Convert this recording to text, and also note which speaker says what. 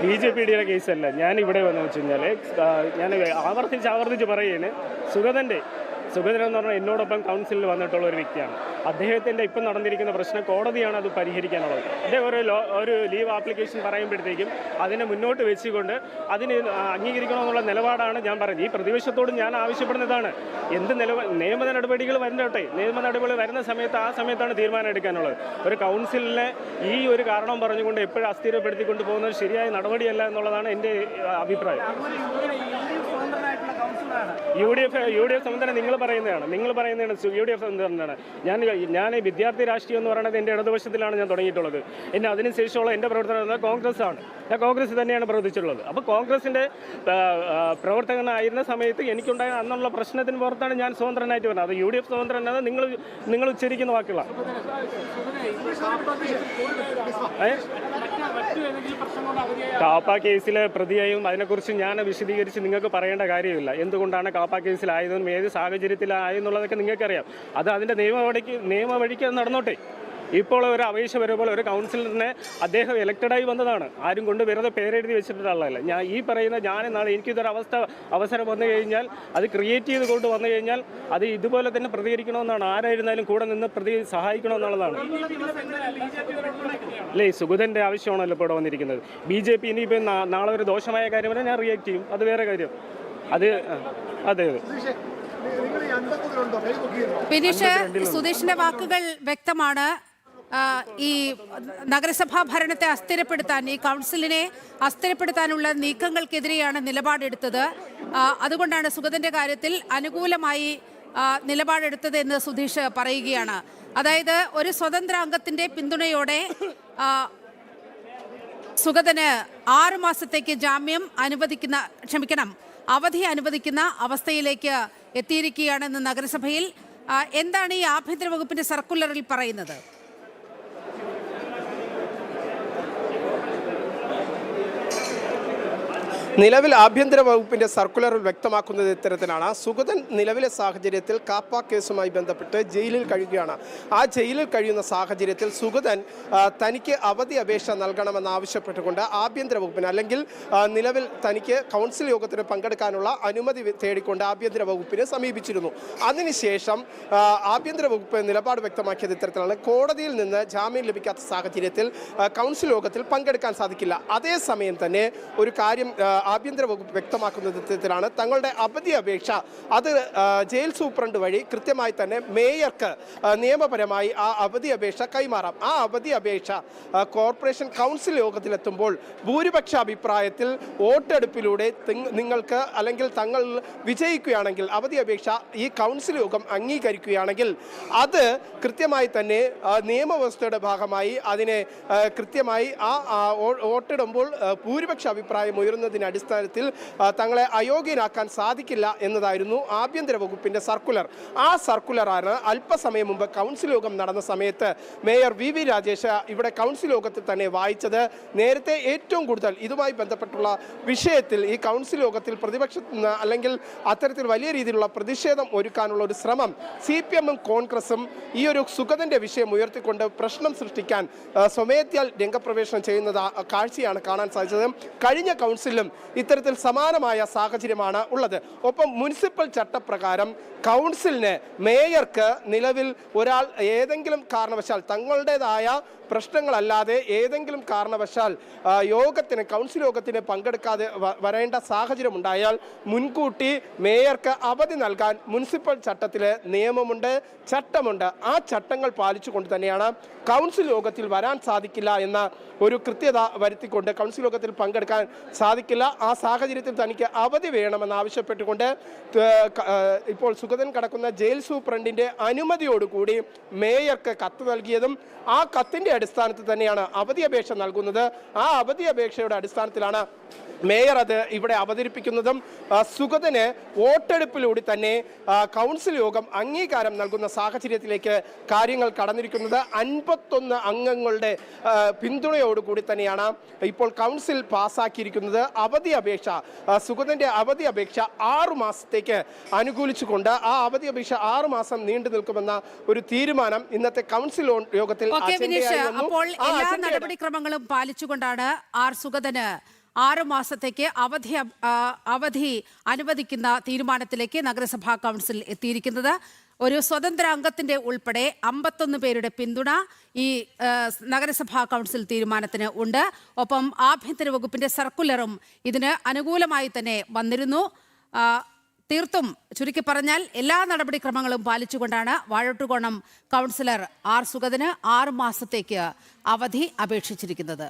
Speaker 1: BJPയുടെ കേസല്ല. ഞാൻ ഇവിടെ വന്നു വെച്ച് കഴിഞ്ഞാൽ ഞാൻ ആവർത്തിച്ച് പറയുകയാണ്, സുഗതൻ എന്ന് പറഞ്ഞാൽ എന്നോടൊപ്പം കൗൺസിലിൽ വന്നിട്ടുള്ള ഒരു വ്യക്തിയാണ്. അദ്ദേഹത്തിൻ്റെ ഇപ്പം നടന്നിരിക്കുന്ന പ്രശ്നം കോടതിയാണ് അത് പരിഹരിക്കാനുള്ളത്. അദ്ദേഹം ഒരു ലീവ് ആപ്ലിക്കേഷൻ പറയുമ്പോഴത്തേക്കും അതിനെ മുന്നോട്ട് വെച്ചുകൊണ്ട് അതിന് അംഗീകരിക്കണമെന്നുള്ള നിലപാടാണ് ഞാൻ പറയുന്നത്. ഈ പ്രതിപക്ഷത്തോട് ഞാൻ ആവശ്യപ്പെടുന്നതാണ്, നിയമ നടപടികൾ വരണ്ടോട്ടെ. നിയമ നടപടികൾ വരുന്ന സമയത്ത് ആ സമയത്താണ് തീരുമാനം എടുക്കാനുള്ളത്. ഒരു കൗൺസിലിനെ ഈ ഒരു കാരണം പറഞ്ഞുകൊണ്ട് എപ്പോഴും അസ്ഥിരപ്പെടുത്തിക്കൊണ്ട് പോകുന്നത് ശരിയായ നടപടിയല്ല എന്നുള്ളതാണ് എൻ്റെ അഭിപ്രായം. UDF സ്വതന്ത്രം നിങ്ങൾ പറയുന്നതാണ്. UDF സ്വതന്ത്രനാണ്. ഞാൻ വിദ്യാർത്ഥി രാഷ്ട്രീയം എന്ന് പറയുന്നത് എൻ്റെ ഇടതുപക്ഷത്തിലാണ് ഞാൻ തുടങ്ങിയിട്ടുള്ളത്. എന്നെ അതിനുശേഷമുള്ള എൻ്റെ പ്രവർത്തനം കോൺഗ്രസ്സാണ്. ഞാൻ കോൺഗ്രസ് തന്നെയാണ് പ്രവർത്തിച്ചിട്ടുള്ളത്. അപ്പോൾ കോൺഗ്രസിൻ്റെ പ്രവർത്തകനായിരുന്ന സമയത്ത് എനിക്കുണ്ടായ അന്നുള്ള പ്രശ്നത്തിന് പുറത്താണ് ഞാൻ സ്വതന്ത്രനായിട്ട് വരുന്നത്. അത് UDF സ്വതന്ത്രനാണ് നിങ്ങൾ ഉച്ചരിക്കുന്ന വാക്കുകളാണ്. കാപ്പ കേസിലെ പ്രതിയായും അതിനെക്കുറിച്ച് ഞാൻ വിശദീകരിച്ച് നിങ്ങൾക്ക് പറയേണ്ട കാര്യമില്ല. എന്തുകൊണ്ടാണ് കാപ്പ കേസിലായതെന്നും ഏത് സാഹചര്യത്തിലായെന്നുള്ളതൊക്കെ നിങ്ങൾക്കറിയാം. അത് അതിൻ്റെ നിയമവഴിക്ക് നടന്നോട്ടെ. ഇപ്പോൾ ഒരു അപേക്ഷ വരുമ്പോൾ ഒരു കൗൺസിലറിനെ അദ്ദേഹം ഇലക്റ്റഡായി വന്നതാണ്. ആരും കൊണ്ട് വെറുതെ പേരെഴുതി വെച്ചിട്ടുള്ളതല്ല. ഞാൻ ഈ പറയുന്ന നാളെ എനിക്കിതൊരു അവസരം വന്നു കഴിഞ്ഞാൽ അത് ക്രിയേറ്റ് ചെയ്ത് കൊണ്ട് വന്നു കഴിഞ്ഞാൽ അത് ഇതുപോലെ തന്നെ പ്രതികരിക്കണമെന്നാണ്. ആരായിരുന്നാലും കൂടെ നിന്ന് സഹായിക്കണമെന്നുള്ളതാണ്. അല്ലേ, സുഗതൻ്റെ ആവശ്യമാണല്ലോ ഇപ്പോൾ ഇവിടെ വന്നിരിക്കുന്നത്. BJP ഇനിയിപ്പോൾ നാളെ ഒരു ദോഷമായ കാര്യം വരെ ഞാൻ റിയാക്ട് ചെയ്യും. അത് വേറെ കാര്യം. അതെ.
Speaker 2: ബിനീഷ്, സുധീഷിന്റെ വാക്കുകൾ വ്യക്തമാണ്. ഈ നഗരസഭാ ഭരണത്തെ അസ്ഥിരപ്പെടുത്താൻ, ഈ കൗൺസിലിനെ അസ്ഥിരപ്പെടുത്താനുള്ള നീക്കങ്ങൾക്കെതിരെയാണ് നിലപാടെടുത്തത്. അതുകൊണ്ടാണ് സുഗതന്റെ കാര്യത്തിൽ അനുകൂലമായി നിലപാടെടുത്തത് എന്ന് സുധീഷ് പറയുകയാണ്. അതായത് ഒരു സ്വതന്ത്ര അംഗത്തിന്റെ പിന്തുണയോടെ സുഗതന് 6 മാസത്തേക്ക് അവധി അനുവദിക്കുന്ന അവസ്ഥയിലേക്ക് എത്തിയിരിക്കുകയാണെന്ന് നഗരസഭയിൽ. എന്താണ് ഈ ആഭ്യന്തര വകുപ്പിന്റെ സർക്കുലറിൽ പറയുന്നത്?
Speaker 3: നിലവിൽ ആഭ്യന്തര വകുപ്പിന്റെ സർക്കുലറിൽ വ്യക്തമാക്കുന്നത് ഇത്തരത്തിലാണ്. സുഗതൻ നിലവിലെ സാഹചര്യത്തിൽ കാപ്പ കേസുമായി ബന്ധപ്പെട്ട് ജയിലിൽ കഴിയുകയാണ്. ആ ജയിലിൽ കഴിയുന്ന സാഹചര്യത്തിൽ സുഗതൻ തനിക്ക് അവധി അപേക്ഷ നൽകണമെന്നാവശ്യപ്പെട്ടുകൊണ്ട് ആഭ്യന്തര വകുപ്പിന്, അല്ലെങ്കിൽ നിലവിൽ തനിക്ക് കൗൺസിൽ യോഗത്തിന് പങ്കെടുക്കാനുള്ള അനുമതി തേടിക്കൊണ്ട് ആഭ്യന്തര വകുപ്പിനെ സമീപിച്ചിരുന്നു. അതിനുശേഷം ആഭ്യന്തര വകുപ്പ് നിലപാട് വ്യക്തമാക്കിയത് ഇത്തരത്തിലാണ്. കോടതിയിൽ നിന്ന് ജാമ്യം ലഭിക്കാത്ത സാഹചര്യത്തിൽ കൗൺസിൽ യോഗത്തിൽ പങ്കെടുക്കാൻ സാധിക്കില്ല. അതേസമയം തന്നെ ഒരു കാര്യം ആഭ്യന്തര വകുപ്പ് വ്യക്തമാക്കുന്ന വിധത്തിലാണ് തങ്ങളുടെ അവധി അപേക്ഷ അത് ജയിൽ സൂപ്രണ്ട് വഴി കൃത്യമായി തന്നെ മേയർക്ക് നിയമപരമായി ആ അവധി അപേക്ഷ കൈമാറാം. ആ അവധി അപേക്ഷ കോർപ്പറേഷൻ കൗൺസിൽ യോഗത്തിലെത്തുമ്പോൾ ഭൂരിപക്ഷ അഭിപ്രായത്തിൽ വോട്ടെടുപ്പിലൂടെ നിങ്ങൾക്ക് അല്ലെങ്കിൽ തങ്ങൾ വിജയിക്കുകയാണെങ്കിൽ അവധി അപേക്ഷ ഈ കൗൺസിൽ യോഗം അംഗീകരിക്കുകയാണെങ്കിൽ അത് കൃത്യമായി തന്നെ നിയമവ്യവസ്ഥയുടെ ഭാഗമായി അതിനെ കൃത്യമായി ആ വോട്ടിടുമ്പോൾ ഭൂരിപക്ഷ അഭിപ്രായം ഉയരുന്നതിന് അടിസ്ഥാനത്തിൽ തങ്ങളെ അയോഗ്യനാക്കാൻ സാധിക്കില്ല എന്നതായിരുന്നു ആഭ്യന്തര വകുപ്പിന്റെ സർക്കുലർ. ആ സർക്കുലറാണ് അല്പസമയം മുമ്പ് കൗൺസിൽ യോഗം നടന്ന സമയത്ത് മേയർ VV രാജേഷ് ഇവിടെ കൗൺസിൽ യോഗത്തിൽ തന്നെ വായിച്ചത്. നേരത്തെ ഏറ്റവും കൂടുതൽ ഇതുമായി ബന്ധപ്പെട്ടുള്ള വിഷയത്തിൽ ഈ കൗൺസിൽ യോഗത്തിൽ പ്രതിപക്ഷത്തിന് അല്ലെങ്കിൽ അത്തരത്തിൽ വലിയ രീതിയിലുള്ള പ്രതിഷേധം ഒരുക്കാനുള്ള ഒരു ശ്രമം CPM-ഉം കോൺഗ്രസും ഈ ഒരു സുഗതന്റെ വിഷയം ഉയർത്തിക്കൊണ്ട് പ്രശ്നം സൃഷ്ടിക്കാൻ സ്വമേധ്യാൽ രംഗപ്രവേശനം ചെയ്യുന്ന കാഴ്ചയാണ് കാണാൻ സാധിച്ചത്. കഴിഞ്ഞ കൗൺസിലും ഇത്തരത്തിൽ സമാനമായ സാഹചര്യമാണ് ഉള്ളത്. ഒപ്പം മുനിസിപ്പൽ ചട്ടപ്രകാരം കൗൺസിലിന് മേയർക്ക് നിലവിൽ ഒരാൾ ഏതെങ്കിലും കാരണവശാൽ തങ്ങളുടേതായ പ്രശ്നങ്ങളല്ലാതെ ഏതെങ്കിലും കാരണവശാൽ കൗൺസിൽ യോഗത്തിന് പങ്കെടുക്കാതെ വരേണ്ട സാഹചര്യം ഉണ്ടായാൽ മുൻകൂട്ടി മേയർക്ക് അവധി നൽകാൻ മുനിസിപ്പൽ ചട്ടത്തിലെ നിയമമുണ്ട്, ചട്ടമുണ്ട്. ആ ചട്ടങ്ങൾ പാലിച്ചുകൊണ്ട് തന്നെയാണ് കൗൺസിൽ യോഗത്തിൽ വരാൻ സാധിക്കില്ല എന്ന ഒരു കൃത്യത വരുത്തിക്കൊണ്ട് കൗൺസിൽ യോഗത്തിൽ പങ്കെടുക്കാൻ സാധിക്കില്ല. ആ സാഹചര്യത്തിൽ തനിക്ക് അവധി വേണമെന്നാവശ്യപ്പെട്ടുകൊണ്ട് ഇപ്പോൾ സുഗതൻ കടക്കുന്ന ജയിൽ സൂപ്രണ്ടിന്റെ അനുമതിയോടുകൂടി മേയർക്ക് കത്ത് നൽകിയതും ആ കത്തിന്റെ അടിസ്ഥാനത്തിൽ തന്നെയാണ് അവധി അപേക്ഷ നൽകുന്നത്. ആ അവധി അപേക്ഷയുടെ അടിസ്ഥാനത്തിലാണ് മേയർ അത് ഇവിടെ അവതരിപ്പിക്കുന്നതും സുഗതന് വോട്ടെടുപ്പിലൂടെ തന്നെ കൗൺസിൽ യോഗം അംഗീകാരം നൽകുന്ന സാഹചര്യത്തിലേക്ക് കാര്യങ്ങൾ കടന്നിരിക്കുന്നത്. 51 അംഗങ്ങളുടെ പിന്തുണയോടുകൂടി തന്നെയാണ് ഇപ്പോൾ കൗൺസിൽ പാസ്സാക്കിയിരിക്കുന്നത്. അവധി അപേക്ഷ സുഗതന്റെ അവധി അപേക്ഷ 6 മാസത്തേക്ക് അനുകൂലിച്ചുകൊണ്ട് ആ അവധി അപേക്ഷ 6 മാസം നീണ്ടു നിൽക്കുമെന്ന ഒരു തീരുമാനം ഇന്നത്തെ കൗൺസിൽ യോഗത്തിൽ
Speaker 2: അപ്പോൾ എല്ലാ നടപടിക്രമങ്ങളും പാലിച്ചുകൊണ്ടാണ് സുഗതന് 6 മാസത്തേക്ക് അവധി അനുവദിക്കുന്ന തീരുമാനത്തിലേക്ക് നഗരസഭാ കൗൺസിൽ എത്തിയിരിക്കുന്നത്. ഒരു സ്വതന്ത്ര അംഗത്തിന്റെ ഉൾപ്പെടെ 51 പേരുടെ പിന്തുണ ഈ നഗരസഭാ കൗൺസിൽ തീരുമാനത്തിന് ഉണ്ട്. ഒപ്പം ആഭ്യന്തര വകുപ്പിന്റെ സർക്കുലറും ഇതിന് അനുകൂലമായി തന്നെ വന്നിരുന്നു. തീർത്തും ചുരുക്കി പറഞ്ഞാൽ എല്ലാ നടപടിക്രമങ്ങളും പാലിച്ചുകൊണ്ടാണ് വാഴോട്ടുകോണം കൗൺസിലർ ആർ സുഗതന് 6 മാസത്തേക്ക് അവധി അപേക്ഷിച്ചിരിക്കുന്നത്.